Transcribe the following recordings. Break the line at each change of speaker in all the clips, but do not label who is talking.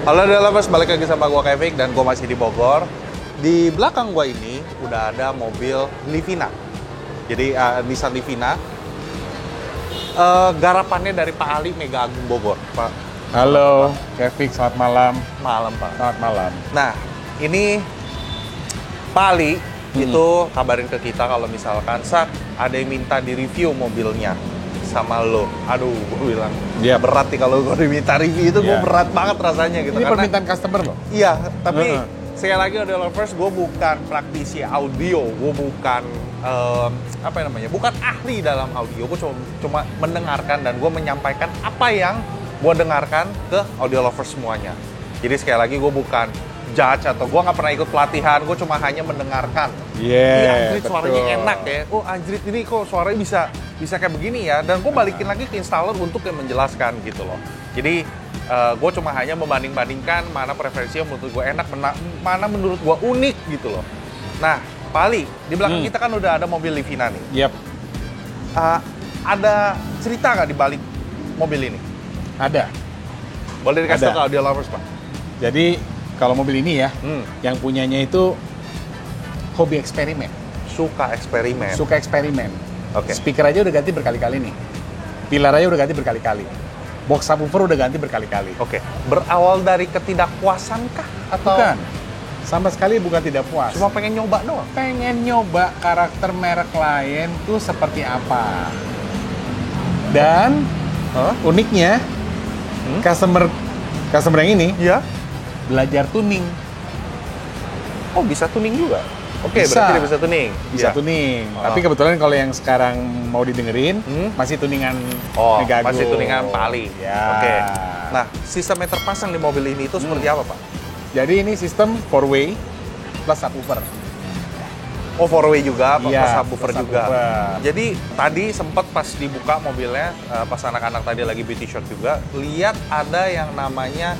Halo Developers, balik lagi sama gua Kevin dan gua masih di Bogor. Di belakang gua ini udah ada mobil Livina. Jadi Nissan Livina. Garapannya dari Pak Ali Mega Agung Bogor, Pak.
Halo, Kevin, selamat malam.
Malam, Pak.
Selamat malam.
Nah, ini Pak Ali itu kabarin ke kita kalau misalkan Sak, ada yang minta di-review mobilnya sama lo. Aduh, gue bilang,
Iya.
berat nih kalau gue diminta review itu, gue
Iya.
berat banget rasanya gitu.
Ini
Karena
permintaan customer loh.
iya, tapi sekali lagi audio lovers, gue bukan praktisi audio, gue bukan bukan ahli dalam audio. Gue cuma mendengarkan dan gue menyampaikan apa yang gue dengarkan ke audio lovers semuanya. Jadi sekali lagi gue bukan judge atau gue nggak pernah ikut pelatihan, gue cuma hanya mendengarkan. Anjrit suaranya enak ya. Oh anjrit ini kok suaranya bisa kayak begini ya. Dan gue balikin lagi ke installer untuk yang menjelaskan gitu loh. Jadi gue cuma hanya membanding-bandingkan mana preferensi yang menurut gue enak, mana menurut gue unik gitu loh. Nah, Pak Ali, di belakang kita kan udah ada mobil Livina nih.
Yap,
Ada cerita nggak di balik mobil ini?
ada.
Boleh dikasih
Ada.
tahu ke audio lovers, Pak?
Jadi, kalau mobil ini ya, yang punyanya itu hobi eksperimen.
Suka eksperimen.
Suka eksperimen.
Oke.
Speaker aja udah ganti berkali-kali nih. Pilar aja udah ganti berkali-kali. Box subwoofer udah ganti berkali-kali.
Oke. Berawal dari ketidakpuasan kah? Atau
Bukan. Sama sekali bukan tidak puas.
cuma pengen nyoba doang?
Pengen nyoba karakter merek lain tuh seperti apa. Dan uniknya, customer yang ini
Iya.
belajar tuning.
Oh, bisa tuning juga? Oke,
Bisa.
berarti dia bisa tuning?
Bisa
Iya.
tuning.
Oh.
Tapi kebetulan kalau yang sekarang mau didengerin, masih tuningan
Oh,
Mega Agung.
masih tuningan Pak Ali.
Ya.
Oke. Nah, sistem yang terpasang di mobil ini itu seperti apa, Pak?
Jadi ini sistem 4-way plus subwoofer.
Oh, 4-way juga,
Iya,
plus subwoofer
plus
juga.
subwoofer.
Jadi, tadi sempat pas dibuka mobilnya, pas anak-anak tadi lagi beauty shot juga, lihat ada yang namanya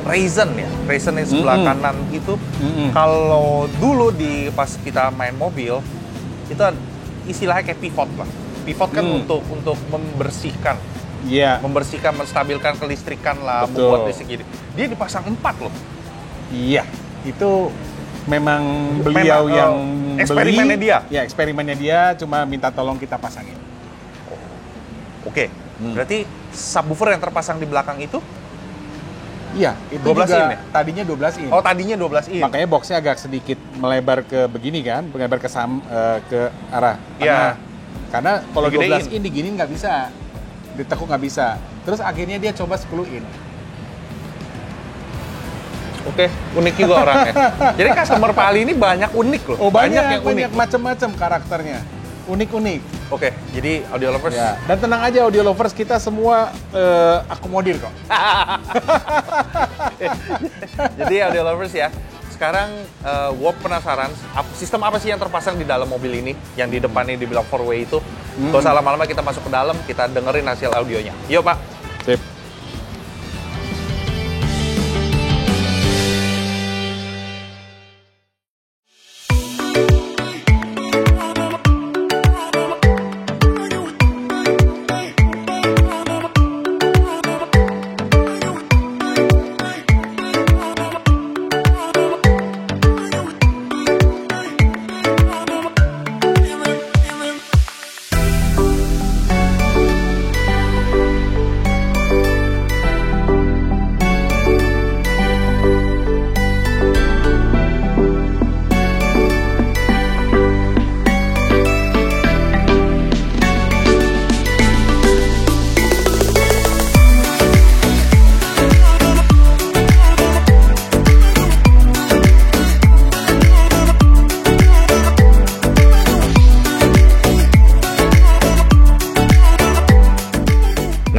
Ryzen ya. Ryzen yang sebelah kanan itu, kalau dulu pas kita main mobil, itu istilahnya kayak pivot lah. Pivot kan untuk membersihkan.
Iya.
Membersihkan, menstabilkan kelistrikan lah,
Betul.
membuat listrik ini. Dia dipasang 4 loh.
Iya. Itu memang beliau
Memang,
yang
eksperimennya
beli.
dia?
Ya, eksperimennya dia, cuma minta tolong kita pasangin.
Oke, berarti subwoofer yang terpasang di belakang itu,
Iya, itu
12
juga
in ya?
tadinya 12 in.
oh tadinya 12 in.
Makanya boxnya agak sedikit melebar ke begini kan, melebar ke arah
Iya.
tengah. Karena kalau
Digedein.
12 in diginin nggak bisa, ditekuk nggak bisa. Terus akhirnya dia coba 10 in.
Oke, unik juga orangnya. Jadi customer Pak Ali ini banyak unik loh.
Oh banyak
yang unik.
macam-macam karakternya, unik-unik.
Oke, jadi audio lovers.
Ya. Dan tenang aja audio lovers, kita semua akomodir kok.
Jadi audio lovers ya. Sekarang gue penasaran, sistem apa sih yang terpasang di dalam mobil ini? Yang di depan ini dibilang 4-way itu. Gak usah lama-lama, kita masuk ke dalam, kita dengerin hasil audionya. Yuk Pak.
Sip.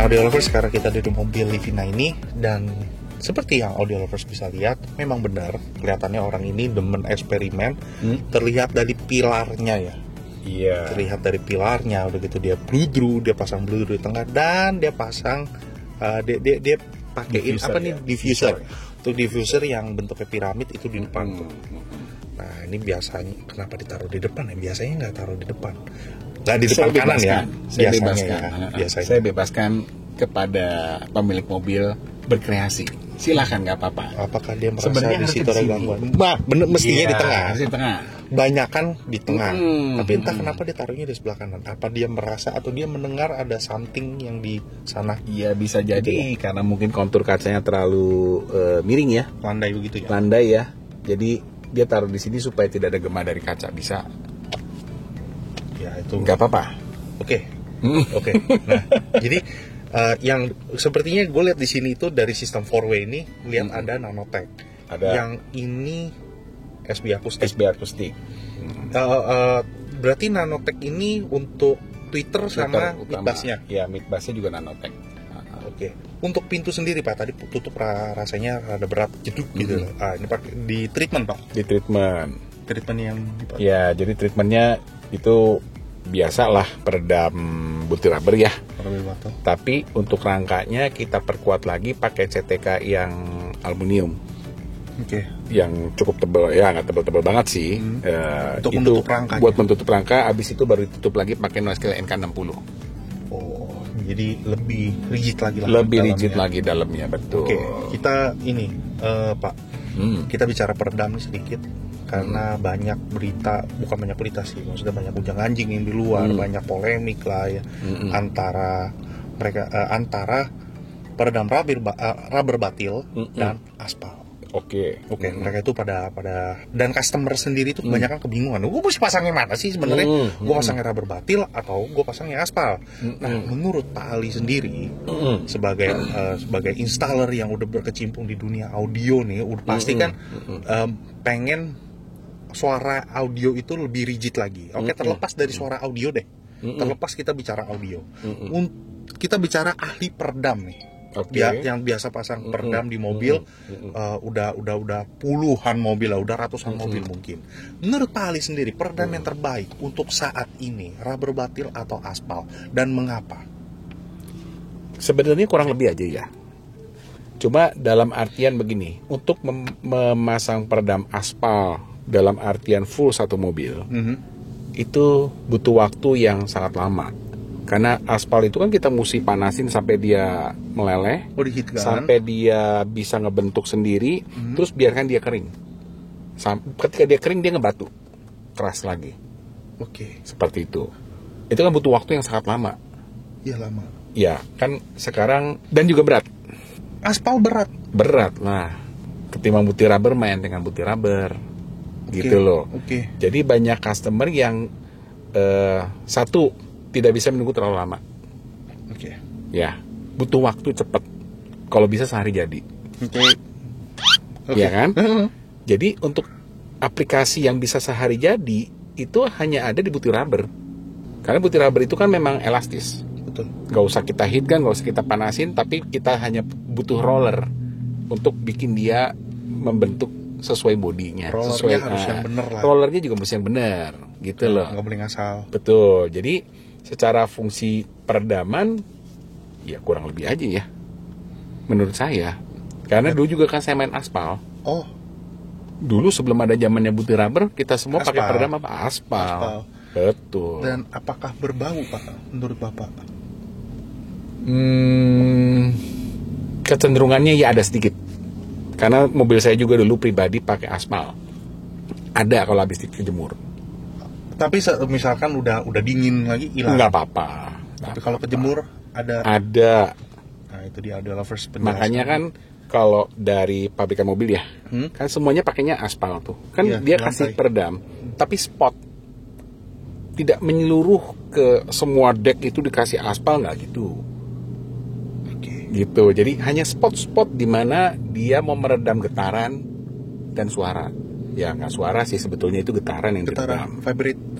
Audio lovers, sekarang kita di mobil Livina ini, dan seperti yang audio lovers bisa lihat, memang benar kelihatannya orang ini demen eksperimen. Terlihat dari pilarnya ya.
Iya.
Terlihat dari pilarnya, udah gitu dia dia pasang bludru di tengah, dan dia pasang dia pakein
Diffuser,
apa nih,
ya?
diffuser. Untuk diffuser yang bentuknya piramid itu di depan tuh. Nah ini biasanya kenapa ditaruh di depan ya? Biasanya nggak taruh di depan. Nggak di depan kanan ya.
Saya
Biasanya
bebaskan.
ya. Biasanya.
Saya bebaskan kepada pemilik mobil berkreasi. Silahkan, nggak apa-apa.
Apakah dia merasa
Sebenarnya
di
harus
situ ada
di sini.
gangguan? Bener, mestinya
Iya,
di tengah.
harus di tengah.
Banyak kan di tengah. Tapi entah
Mm-mm.
kenapa dia taruhnya di sebelah kanan. Apa dia merasa atau dia mendengar ada something yang di sana
Iya, bisa jadi
Gitu
karena mungkin kontur kacanya terlalu miring ya,
landai begitu ya?
landai ya. Jadi dia taruh di sini supaya tidak ada gema dari kaca. Bisa.
Ya itu.
Nggak apa-apa.
Oke. Oke. Nah, jadi yang sepertinya gue lihat di sini itu dari sistem 4-way ini lihat ada Nanotech.
Ada.
Yang ini SB akustik.
SB akustik.
Berarti Nanotech ini untuk Twitter sama midbassnya.
Ya, midbassnya juga Nanotech.
Oke. Untuk pintu sendiri Pak, tadi tutup rasanya rada berat, jeduk gitu. Ini pakai di treatment Pak.
Di treatment.
Treatment yang dipakai.
Ya, jadi treatmentnya itu biasalah peredam butir rubber ya. Tapi untuk rangkanya kita perkuat lagi pakai CTK yang aluminium.
Oke.
Yang cukup tebal ya, nggak tebal-tebal banget sih.
Untuk
itu
menutup rangkanya.
buat menutup rangka, abis itu baru ditutup lagi pakai Noisecale NK60.
Oh, jadi lebih rigid lagi lah.
Lebih
dalamnya.
rigid lagi dalamnya, betul.
Oke, kita ini Pak, kita bicara peredam nih sedikit karena banyak berita, bukan banyak berita sih, maksudnya banyak ujang-anjing yang di luar, banyak polemik lah ya antara mereka antara peredam rubber batil dan aspal.
Oke.
Mereka itu pada dan customer sendiri itu kebanyakan kebingungan. Gue mesti pasangnya mana sih sebenarnya? Gue pasangnya rubber batil atau gue pasangnya aspal? Nah, menurut Pak Ali sendiri sebagai installer yang udah berkecimpung di dunia audio nih, udah pasti kan pengen suara audio itu lebih rigid lagi. Oke, terlepas dari suara audio deh. Terlepas kita bicara audio. Kita bicara ahli peredam nih.
Oke.
Yang biasa pasang peredam di mobil, udah puluhan mobil lah, udah ratusan mobil mungkin. Menurut Pak Ali sendiri, peredam yang terbaik untuk saat ini rubber batil atau aspal, dan mengapa?
Sebenarnya kurang lebih aja ya. Cuma dalam artian begini, untuk memasang peredam aspal dalam artian full satu mobil, itu butuh waktu yang sangat lama. Karena aspal itu kan kita mesti panasin sampai dia meleleh, sampai dia bisa ngebentuk sendiri, terus biarkan dia kering. Ketika dia kering dia ngebatu, keras lagi.
Oke.
Seperti itu. Itu kan butuh waktu yang sangat lama.
Iya, lama.
Ya, kan sekarang dan juga berat.
Aspal berat.
Berat lah. Ketimbang butir rubber main dengan butir rubber. Gitu loh.
Oke.
Jadi banyak customer yang satu tidak bisa menunggu terlalu lama.
Oke.
Ya, butuh waktu cepat. Kalau bisa sehari jadi.
Oke.
Iya kan? Jadi untuk aplikasi yang bisa sehari jadi itu hanya ada di butir rubber. Karena butir rubber itu kan memang elastis.
Betul.
Gak usah kita heat kan, gak usah kita panasin, tapi kita hanya butuh roller untuk bikin dia membentuk sesuai bodinya.
Rollernya harus yang bener lah.
Rollernya juga harus yang benar, gitu loh.
Nggak boleh ngasal.
Betul. Jadi secara fungsi peredaman ya kurang lebih aja ya, menurut saya. Karena dulu juga kan saya main aspal.
Oh.
Dulu sebelum ada zamannya butir rubber, kita semua pakai
Aspal.
peredam apa? Aspal. Betul.
Dan apakah berbau Pak menurut Bapak?
Kecenderungannya ya ada sedikit. Karena mobil saya juga dulu pribadi pakai aspal. Ada kalau habis dijemur.
Tapi misalkan udah dingin lagi hilang.
Nggak apa-apa.
Tapi kalau kejemur ada. Nah, itu dia adalah first penjelasan.
Makanya kan kalau dari pabrikan mobil ya, kan semuanya pakainya aspal tuh. Kan
Iya,
dia
lantai.
kasih peredam, tapi spot. Tidak menyeluruh ke semua deck itu dikasih aspal, nggak gitu. Gitu. Jadi hanya spot-spot di mana dia mau meredam getaran dan suara. Ya nggak suara sih sebetulnya, itu getaran yang diredam.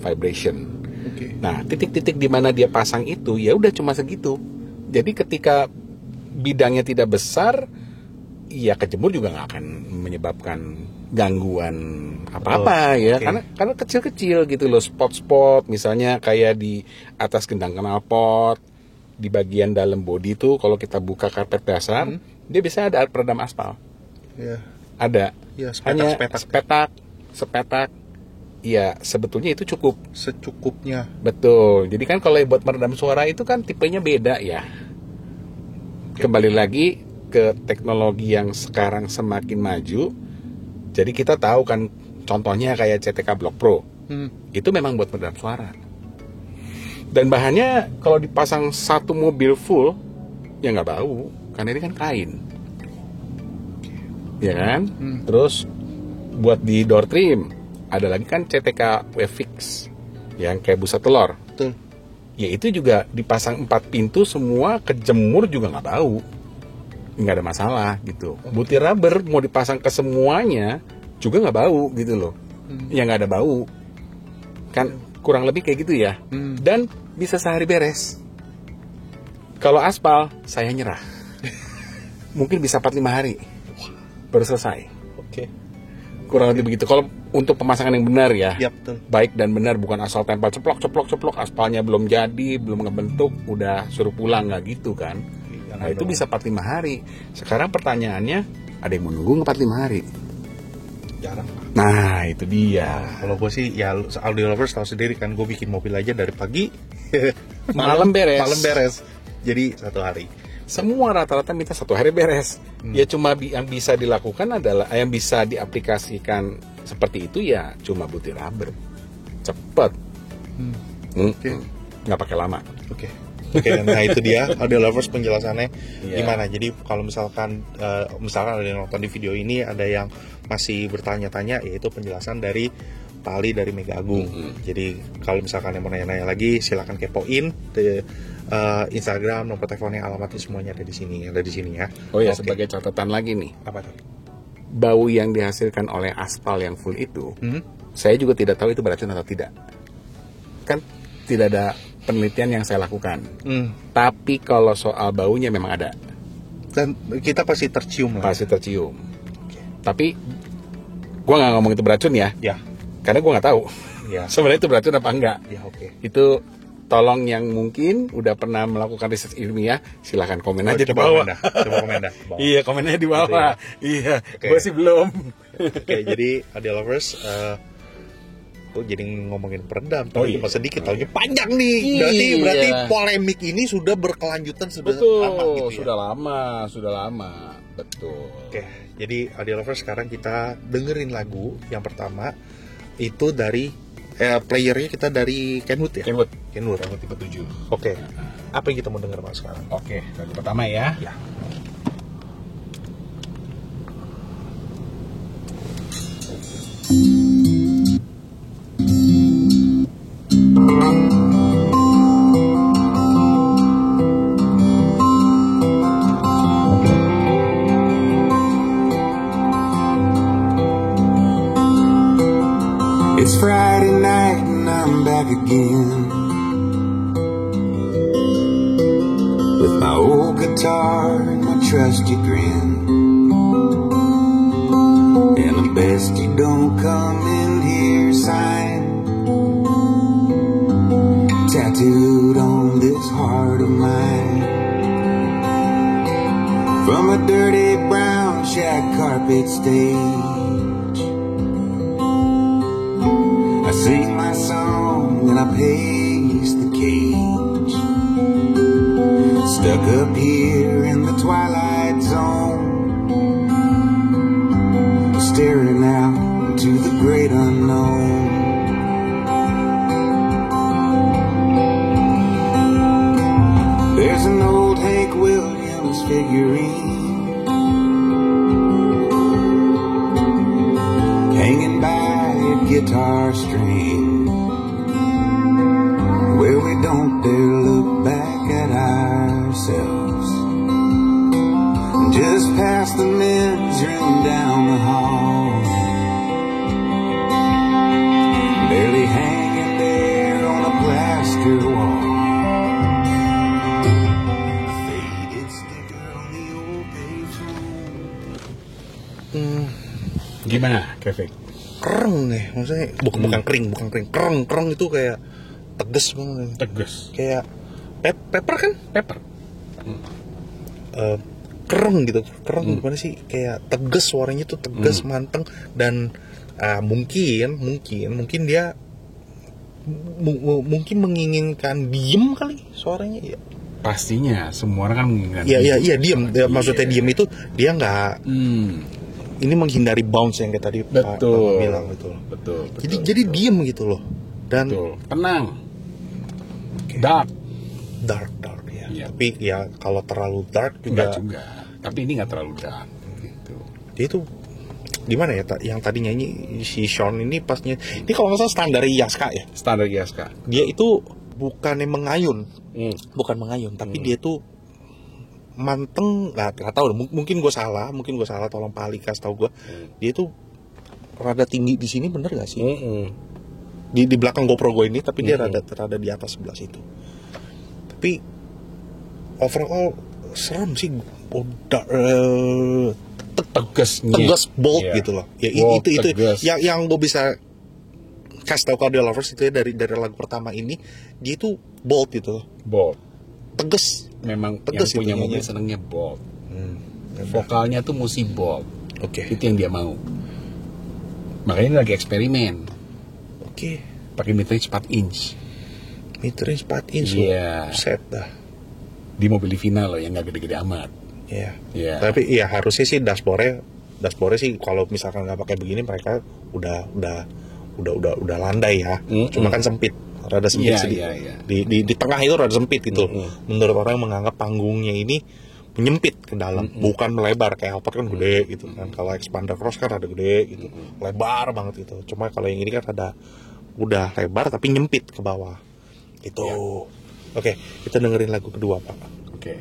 Vibration. Nah, titik-titik di mana dia pasang itu ya udah cuma segitu. Jadi ketika bidangnya tidak besar, ya kejemur juga nggak akan menyebabkan gangguan apa-apa ya. Karena kecil-kecil gitu loh, spot-spot misalnya kayak di atas gendang knalpot, di bagian dalam bodi itu kalau kita buka karpet dasar, dia bisa ada peredam aspal.
Iya.
Ada.
Ya,
Hanya sepetak. Ya, sebetulnya itu cukup.
Secukupnya.
Betul. Jadi kan kalau buat meredam suara itu kan tipenya beda ya. Kembali lagi ke teknologi yang sekarang semakin maju. Jadi kita tahu kan, contohnya kayak CTK Block Pro. Itu memang buat peredam suara. Dan bahannya kalau dipasang satu mobil full, ya nggak bau, karena ini kan kain. Ya kan? Terus buat di door trim, ada lagi kan CTK Wavefix yang kayak busa telur.
Betul.
Ya itu juga dipasang 4 pintu, semua kejemur juga nggak bau, nggak ada masalah gitu. Butir rubber mau dipasang ke semuanya juga nggak bau gitu loh. Ya nggak ada bau kan, kurang lebih kayak gitu ya. Dan bisa sehari beres. Kalau aspal saya nyerah. Mungkin bisa 4-5 hari baru selesai.
Oke.
Kurang lebih begitu. Kalau untuk pemasangan yang benar ya,
Betul.
baik dan benar, bukan asal tempel ceplok, aspalnya belum jadi, belum ngebentuk, udah suruh pulang, nggak gitu kan. Nah itu bisa 4-5 hari. Sekarang pertanyaannya, ada yang mau nunggu 4-5 hari?
Jarang.
Nah itu dia.
Kalau gue sih ya audio lovers tahu sendiri kan, gue bikin mobil aja dari pagi
Malam beres.
Malam beres. Jadi 1 hari.
Semua rata-rata minta 1 hari beres. Ya cuma yang bisa dilakukan adalah, yang bisa diaplikasikan seperti itu ya cuma butir rubber. Cepet.
Oke.
Nggak pakai lama.
Oke, nah itu dia audio lovers penjelasannya.
Iya.
Gimana? Jadi kalau misalkan ada yang nonton di video ini, ada yang masih bertanya-tanya, yaitu penjelasan dari Pak Ali dari Mega Agung. Jadi kalau misalkan yang mau nanya-nanya lagi, silakan kepoin di Instagram, nomor teleponnya, alamatnya semuanya ada di sini ya.
Oh ya,
Oke.
sebagai catatan lagi nih,
Apa tuh?
bau yang dihasilkan oleh aspal yang full itu, saya juga tidak tahu itu beracun atau tidak. Kan tidak ada penelitian yang saya lakukan. Tapi kalau soal baunya memang ada.
Dan kita pasti tercium lah.
Pasti tercium. Tapi gue nggak ngomong itu beracun ya,
Ya,
karena gue nggak tahu
ya,
sebenarnya itu beracun apa enggak.
ya, oke.
Itu tolong yang mungkin udah pernah melakukan riset ilmiah, silahkan komen aja di
Coba
bawah.
komen dah. Coba komen dah. Bawah.
Iya, komennya di bawah.
Gitu
Iya,
Oke.
gue sih belum.
Oke, jadi audio lovers, kok jadi ngomongin peredam,
Oh,
tapi
iya.
cuma sedikit, lagi panjang nih.
Iya.
Berarti polemik ini sudah berkelanjutan sudah
Betul,
lama gitu ya.
sudah lama, betul.
Oke, jadi audio lovers, sekarang kita dengerin lagu yang pertama itu dari playernya kita dari Kenwood ya.
Kenwood
tipe 7. Oke. Apa yang kita mau denger Pak sekarang?
Oke, lagu pertama ya.
Ya.
It's Friday night and I'm back again with my old guitar and my trusty grin. And the best you don't come in here sign tattooed on this heart of mine. From a dirty brown shag carpet stage, I sing my song and I pace the cage. Stuck up here in the twilight zone, staring out into the great unknown. There's an old Hank Williams figurine hanging by a guitar string, where we don't dare look back at ourselves. Just past the men's room down the hall, barely hanging there on a plaster wall. A faded sticker on the old page.
Gimana, Kevin?
Kereng nih, maksudnya bukan kering, kereng itu kayak tegas banget.
Tegas.
Kayak pepper kan?
Pepper.
Kereng gitu, gimana sih, kayak tegas, suaranya tuh tegas, manteng, dan mungkin dia mungkin menginginkan diem kali suaranya ya.
Pastinya semua orang kan menginginkan.
Iya diem. Maksudnya diem itu dia nggak. Ini menghindari bounce yang kayak tadi Pak bilang gitu loh.
Betul.
Jadi diem gitu loh. Dan
tenang.
Okay.
Dark
ya.
Iya.
Tapi ya kalau terlalu dark
Enggak juga. Tapi ini nggak terlalu dark gitu.
Dia tuh di mana ya yang tadi nyanyi si Sean ini pasnya ini kalau nggak salah standar Yaska ya.
Standar Yaska.
Dia itu bukannya mengayun. Bukan mengayun, tapi dia tuh manteng, nggak tahu, mungkin gue salah, tolong Pak Ali kasih tahu gue. Dia tuh rada tinggi di sini, bener gak sih? Di belakang GoPro gue ini, tapi dia rada di atas sebelah situ. Tapi overall serem sih, tegas bold gitu loh. Ya bold, itu yang gue bisa kasih tahu ke audio lovers itu ya dari lagu pertama ini, dia itu bold gitu loh.
Bold.
Tegas.
Memang
tegas
yang punya mobil senengnya bold. Vokalnya tuh mesti bold. Itu yang dia mau. Makanya ini lagi eksperimen. Pakai mid-range 4 inch.
Mid-range 4 inch.
Iya.
Set dah.
Di mobil final loh yang nggak gede-gede amat.
Iya. Tapi ya harusnya sih dashboardnya sih kalau misalkan nggak pakai begini mereka udah landai ya. Cuma kan sempit. Rada sempit sedikit. Di tengah itu rada sempit gitu. Menurut orang yang menganggap panggungnya ini menyempit ke dalam, bukan melebar kayak Alphard kan gede gitu kan. Kalau Expander Cross kan rada gede gitu, lebar banget gitu. Cuma kalau yang ini kan udah lebar tapi nyempit ke bawah. Itu. Oke, kita dengerin lagu kedua, Pak. Oke.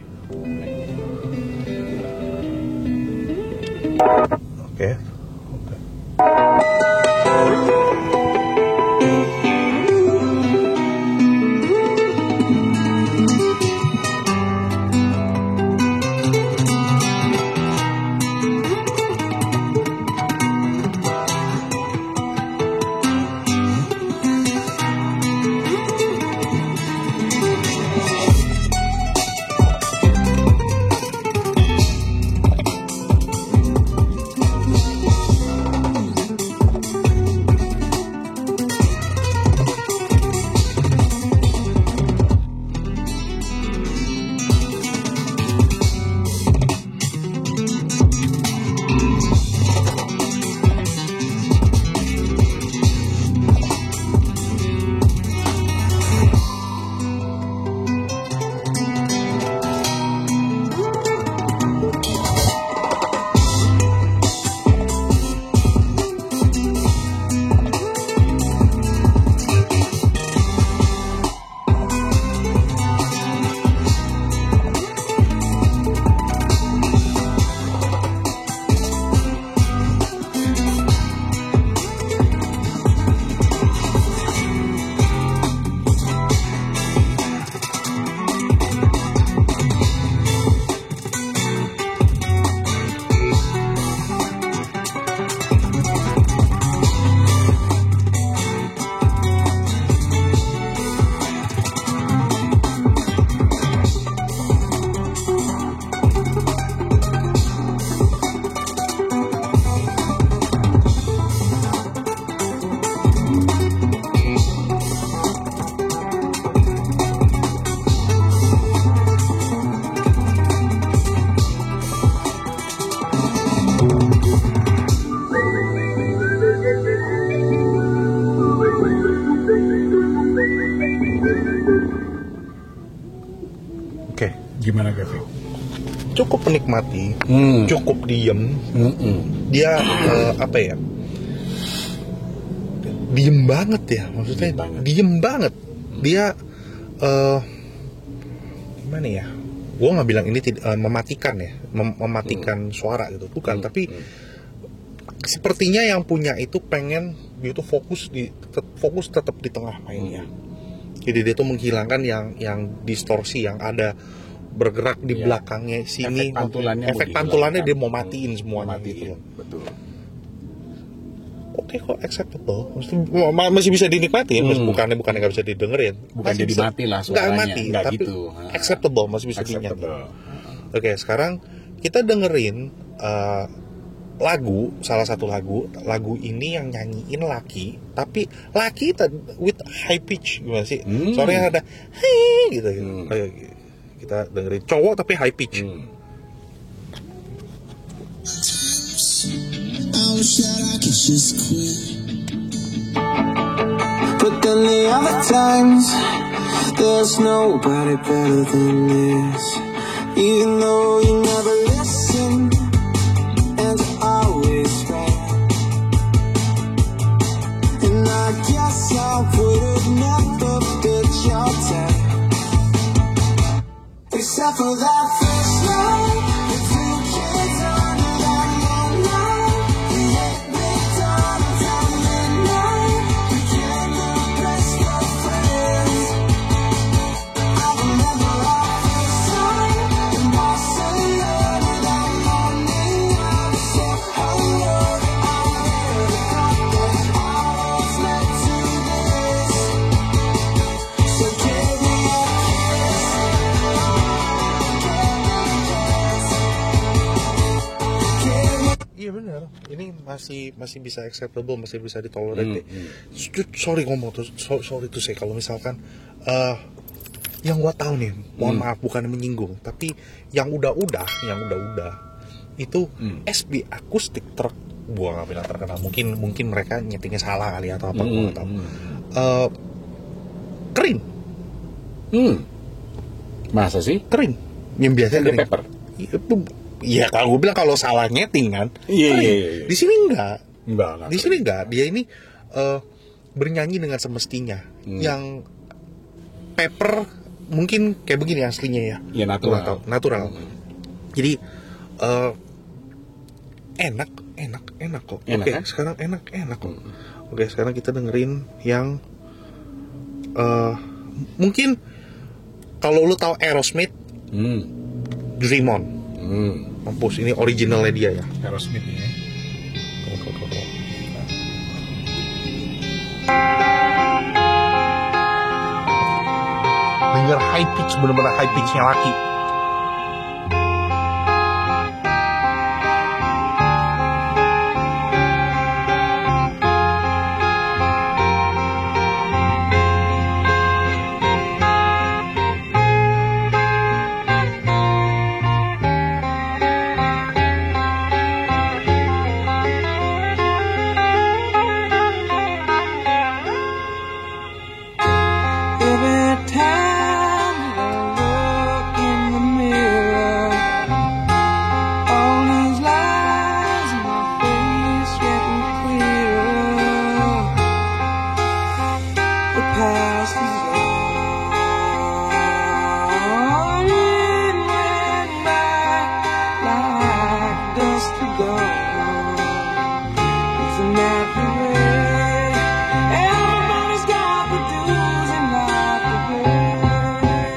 Gimana Kevin?
Cukup menikmati, cukup diem. Dia apa ya? Diem banget ya, maksudnya diem banget. Dia gimana ya? Gue nggak bilang ini mematikan ya, mematikan suara gitu, bukan. Tapi sepertinya yang punya itu pengen dia tuh fokus tetap di tengah mainnya. Jadi dia tuh menghilangkan yang distorsi yang ada bergerak di belakangnya sini. Efek pantulannya dia mau matiin semuanya gitu loh.
Betul.
Oke kok acceptable, masih bisa dinikmati, bukannya nggak bisa didengerin.
Bukan jadi bisa, mati lah suaranya.
Nggak mati, tapi gitu. Acceptable, masih bisa dinyati. Oke, sekarang kita dengerin salah satu lagu ini yang nyanyiin Laki, tapi Laki with high pitch gimana sih? Suaranya ada hey gitu. kita dengerin cowok tapi high pitch.
I wish that I could just quit. But then the other times, there's nobody better than this. Even though you never listen, and you're always right. And I guess I would've never bit your time. Except for that first night, the two kids under that moonlight. We hit midnight until midnight. We became the best of friends. I remember our first time in Barcelona that morning. I was so hungover, I really thought that I was meant to this. So give me a kiss.
Iya benar, ini masih bisa acceptable, masih bisa ditolerate. Sorry ngomong tuh, sorry tuh saya kalau misalkan yang gua tahu nih, mohon maaf bukan menyinggung, tapi yang udah itu SB akustik truk, gua nggak bilang terkenal, mungkin mereka nyetingnya salah kali atau apa, gua nggak tahu. Kering,
Masa sih?
kering, yang biasanya kering.
Sandpaper.
Iya, kalau gue bilang kalau salah nyeting kan.
Iya.
Di sini enggak.
Enggak.
Di sini enggak. Dia ini bernyanyi dengan semestinya. Yang Pepper mungkin kayak begini aslinya ya.
Iya, natural.
Natural. Jadi enak kok.
Enak,
Oke,
kan?
sekarang enak kok. Oke, sekarang kita dengerin yang mungkin kalau lu tahu Aerosmith, Dream On. Mampus, ini originalnya dia ya.
Aerosmith ya.
Dengar high pitch, bener-bener high pitchnya laki.
Every time I look in the mirror, all these lines in my face getting clearer. The past is all it went by like dust to gold. Isn't that the way? Everybody's got the dues in life to pay.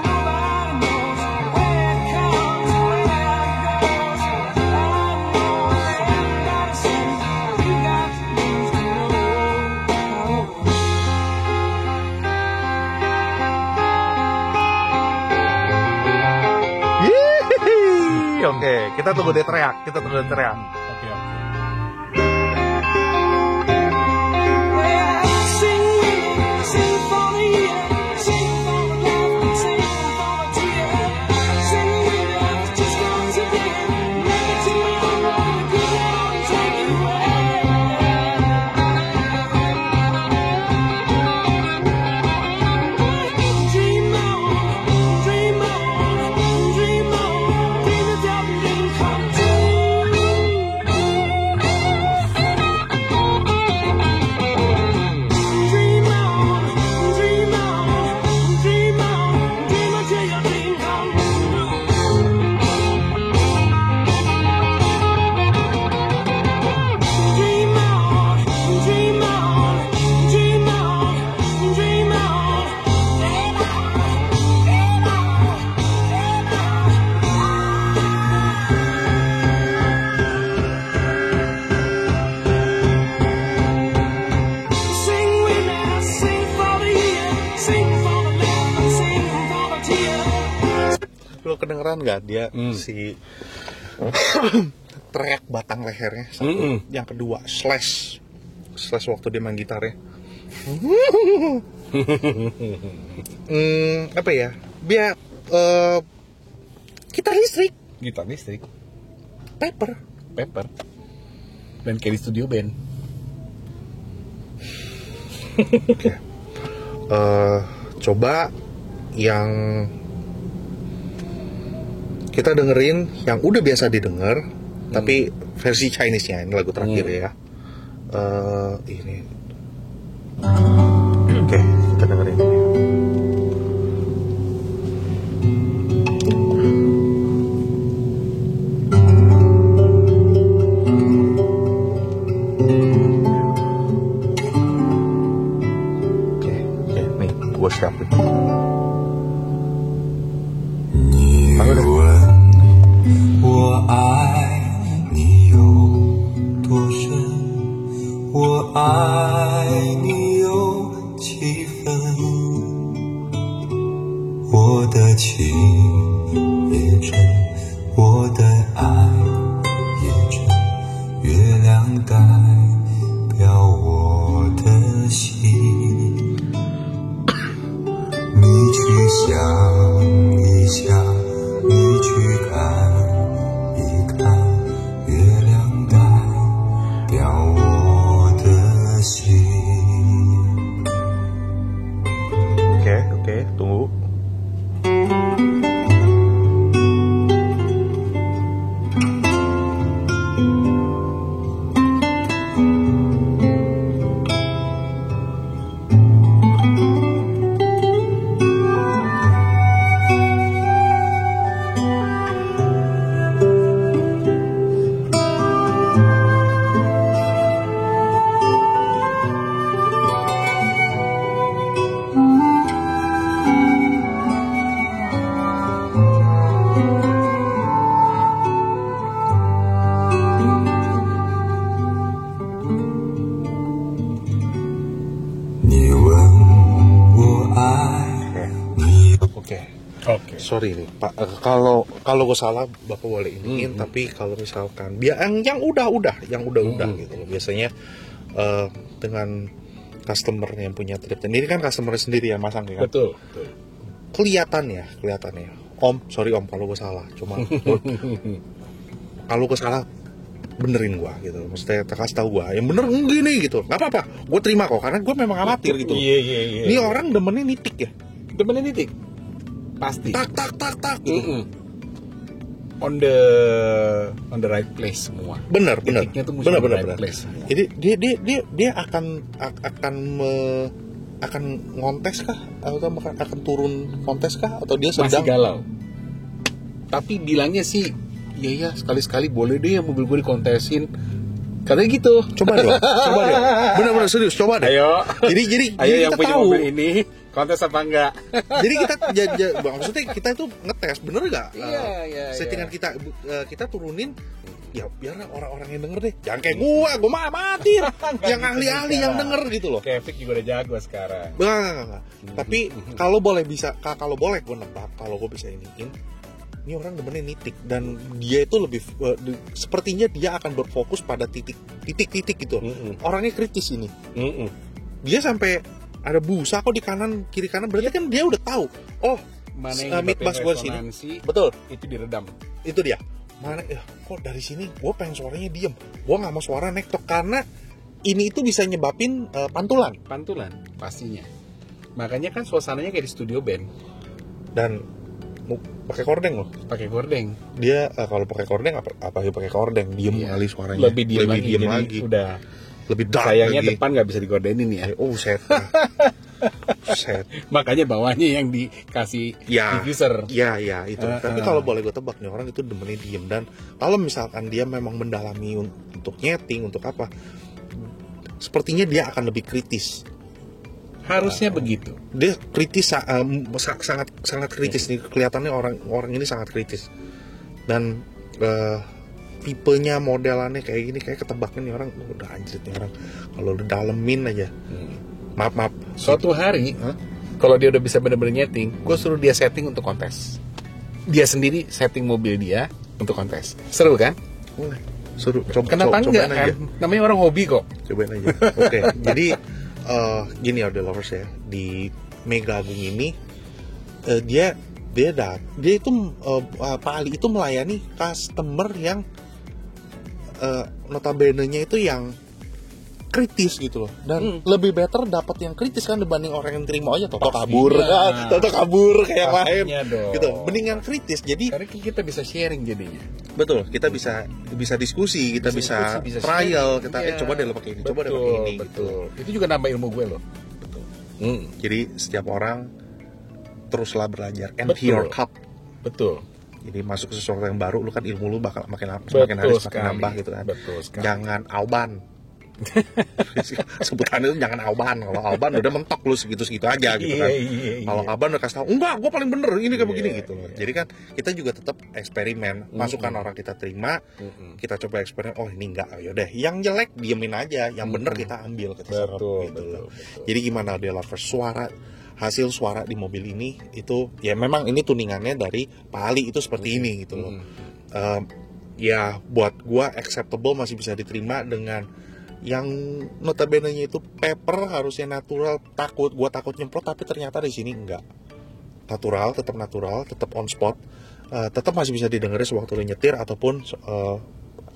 Nobody knows where it comes or where it goes. I know that everybody says you got to lose to know how it works.
Yeay. Oke, kita tunggu dia teriak.
Oke.
Sing for the year, sing for the love, sing for the tear. Sing with us, just come today. Never tomorrow, the good Lord take you away. Dream on, dream on, dream on, dream it up, dream come true. Dream on, dream on, dream on, dream until your dream come true. Dream on, dream on, dream on, dream on. Dream Sing with me, sing for the year, sing for the love, sing for the tear.
Lo kedengeran nggak dia si teriak batang lehernya? Satu. Yang kedua slash slash waktu dia main gitar ya. Apa ya? Biar gitar listrik,
Gitar listrik,
paper.
dan kayak di studio band.
Oke. Coba yang kita dengerin yang udah biasa didengar, tapi versi Chinese-nya ini lagu terakhir ya. Ini. Oke, kita dengerin ini. Oke, nih, gue siapin. Tahu deh.
我爱你有多深，我爱你有几分，我的情也真，我的爱也真，月亮代表我的心，你去想一想，你去看一看，月亮代表我的心。
Oke, tunggu.
Oke.
Sorry nih Pak, kalau gue salah Bapak boleh iniin, tapi kalau misalkan yang udah gitu loh. Biasanya dengan customer yang punya trip, dan ini kan customer sendiri yang masang ya kan.
Betul.
Kelihatannya. Sorry om kalau gue salah, cuma kalau gue salah benerin gue gitu, maksudnya kasih tahu gue yang bener gini gitu, nggak apa-apa, gue terima kok, karena gue memang amatir gitu.
Iya.
Ini orang demennya nitik ya,
Temennya nitik. Pasti.
tak gitu.
On the right place semua.
Bener.
Titiknya tuh mesti on the right place.
Jadi dia akan ngontes kah, atau akan turun kontes kah, atau dia
Masih
sedang
galau. Tapi bilangnya sih, iya sekali-sekali boleh deh yang mobil gue dikontesin. Katanya gitu.
Coba deh. Bener-bener serius, coba deh.
Ayo.
Jadi
yang
kita
punya
tahu.
mobil ini kontes apa enggak?
Jadi kita maksudnya kita itu ngetes bener nggak?
Iya.
Settingan kita turunin. Ya biar orang-orang yang denger deh. Jangan kayak gua mah amatir. Yang ahli-ahli yang denger gitu loh.
Kevin juga udah jago sekarang.
Enggak. Tapi kalau boleh gue nebak, kalau gue bisa iniin, ini orang demennya nitik, dan dia itu lebih sepertinya dia akan berfokus pada titik-titik gitu. Orangnya kritis ini. Dia sampai ada busa kok di kiri kanan, berarti kan dia udah tahu. Oh,
Mana yang
mid bass gue sini.
resonansi,
Betul,
itu diredam.
itu dia. Mana kok dari sini gue pengen suaranya diem, gue nggak mau suara nektok, karena ini itu bisa nyebabin pantulan.
Pastinya. Makanya kan suasananya kayak di studio band.
Dan pakai kordeng loh.
Pakai gordeng.
Dia kalau pakai kordeng apa pakai kordeng diem kali suaranya.
Lebih diem
Jadi
lagi. Udah.
Lebih dark
Sayangnya
lagi.
depan nggak bisa digodenin ya.
Set.
Makanya bawahnya yang dikasih diffuser.
Ya itu. Tapi kalau boleh gue tebak nih, orang itu demennya diem, dan kalau misalkan dia memang mendalami untuk nyeting, untuk apa, sepertinya dia akan lebih kritis.
Harusnya begitu.
Dia kritis, sangat kritis nih, kelihatannya orang ini sangat kritis. Dan tipenya, modelannya kayak gini, kayak ketebaknya nih orang udah anjrit nih orang kalau udah dalemin aja. Maaf.
Suatu hari, kalau dia udah bisa bener-bener nyeting, gue suruh dia setting untuk kontes. Dia sendiri setting mobil dia untuk kontes. Seru kan?
Seru.
Kenapa enggak
cobain
kan?
aja.
Namanya orang hobi kok.
Cobain aja. Oke. Jadi gini Audio Lovers ya, di Mega Agung ini dia itu Pak Ali itu melayani customer yang notabene-nya itu yang kritis gitu loh, dan lebih better dapat yang kritis kan dibanding orang yang terima aja toto kabur kan, toto kabur kayak yang lain
Pastinya dong.
gitu, mending yang kritis. Jadi
Karena kita bisa sharing jadinya.
betul, kita bisa diskusi, kita bisa trial, kita
Iya.
coba deh lo pakai ini, coba deh pakai ini gitu.
Betul. Itu juga nambah ilmu gue loh.
Jadi setiap orang teruslah belajar, empty
Betul.
your cup.
Betul.
Jadi masuk ke sesuatu yang baru, lu kan ilmu lu bakal makin hari
Betul
semakin
sekali.
nambah gitu kan.
Betul sekali.
Jangan auban. Sebutannya itu jangan auban. Kalau auban udah mentok lu segitu-segitu aja gitu kan.
Iya.
Kalau auban udah kasih tahu, enggak, gue paling bener, ini kayak begini gitu loh. Jadi kan kita juga tetap eksperimen, masukan orang kita terima, kita coba eksperimen. Oh ini enggak, yaudah. Yang jelek diemin aja, yang bener kita ambil, kita serap gitu loh. Jadi gimana Audio Lovers, hasil suara di mobil ini itu ya memang ini tuningannya dari Pak Ali itu seperti ini gitu loh. Ya buat gua acceptable, masih bisa diterima dengan yang notabene-nya itu paper harusnya natural, gua takut nyemprot, tapi ternyata di sini enggak. Natural, tetap on spot. Tetap masih bisa didengerin sewaktu lu nyetir ataupun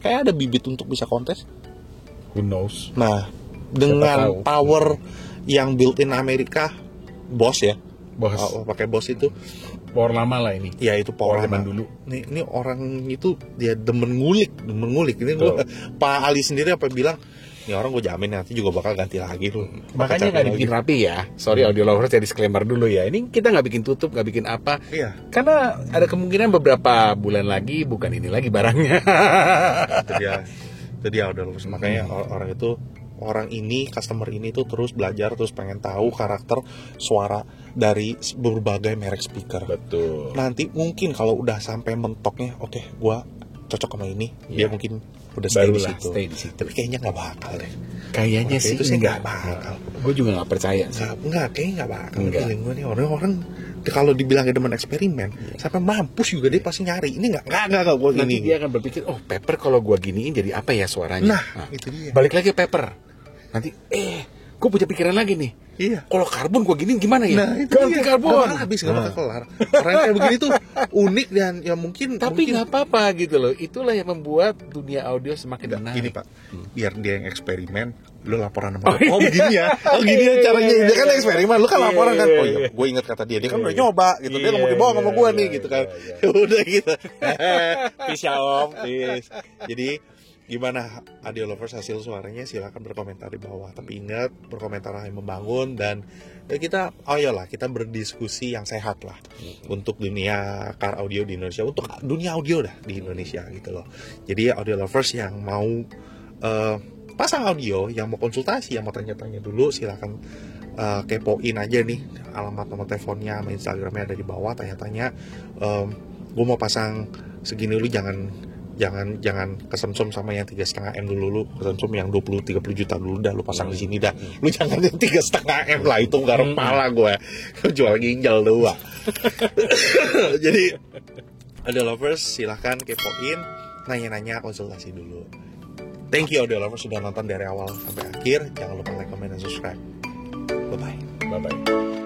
kayak ada bibit untuk bisa kontes.
Who knows?
Nah, dengan
tahu.
power yang built-in Amerika, Boss ya.
Bos.
Pakai Boss itu
Power lama lah ini.
ya itu power
Zaman
lama.
dulu.
Ini orang itu dia demen ngulik. Ini gua, Pak Ali sendiri apa bilang, ini orang gue jamin nanti juga bakal ganti lagi lu.
Makanya nggak dibikin rapi ya. Sorry Audio Lovers, ya disclaimer dulu ya. Ini kita nggak bikin tutup, nggak bikin apa.
Iya.
Karena ada kemungkinan beberapa bulan lagi bukan ini lagi barangnya.
Itu dia udah lulus. Makanya orang ini, customer ini tuh terus belajar, terus pengen tahu karakter suara dari berbagai merek speaker.
Betul.
Nanti mungkin kalau udah sampai mentoknya, oke, gua cocok sama ini, dia
Iya.
mungkin udah stay di
Barulah
situ.
stay di situ.
Tapi kayaknya nggak bakal deh.
Kayaknya
Oke,
sih
itu sih
enggak
nggak bakal.
Gue juga nggak percaya sih.
Kayaknya nggak bakal.
Enggak.
Feeling gue nih orang kalau dibilang demen eksperimen, sampai mampus juga dia pasti nyari. Ini nggak gue
Nanti
gini.
dia akan berpikir, oh Pepper kalau gua giniin jadi apa ya suaranya.
Nah, itu dia.
Balik lagi Pepper. Nanti, gue punya pikiran lagi nih.
Iya.
Kalau karbon gua giniin gimana ya?
Nah, itu
Ganti
dia.
karbon.
Nggak bakal habis, nggak bakal kelar. Orang yang kayak begini tuh unik dan ya mungkin.
Tapi nggak apa-apa gitu loh. Itulah yang membuat dunia audio semakin menarik.
Gini Pak, biar dia yang eksperimen, lu laporan sama dia. Oh begini ya, gini ya caranya. Dia kan eksperimen, lu kan laporan kan. Oh iya, gue inget kata dia kan udah nyoba gitu. Dia nggak mau dibawa sama gue nih gitu kan. Udah gitu. Peace ya Om, peace. Jadi gimana Audio Lovers hasil suaranya, silakan berkomentar di bawah. Tapi ingat, berkomentar yang membangun dan kita kita berdiskusi yang sehat lah untuk dunia car audio di Indonesia, untuk dunia audio dah di Indonesia gitu loh. Jadi Audio Lovers yang mau pasang audio, yang mau konsultasi, yang mau tanya-tanya dulu, silakan kepoin aja nih alamat nomor teleponnya sama Instagramnya ada di bawah, tanya-tanya. Gue mau pasang segini, lu jangan kesemsem sama yang 3,5 M dulu, lu kesemsem yang 20-30 juta dulu dah, lu pasang di sini dah. Lu jangan yang 3,5 M lah, itu garap pala gue. Jual ginjal doang. Jadi Audio Lovers silahkan kepoin, nanya-nanya, konsultasi dulu. Thank you Audio Lovers sudah nonton dari awal sampai akhir. Jangan lupa like, comment, dan subscribe. Bye-bye.
Bye-bye.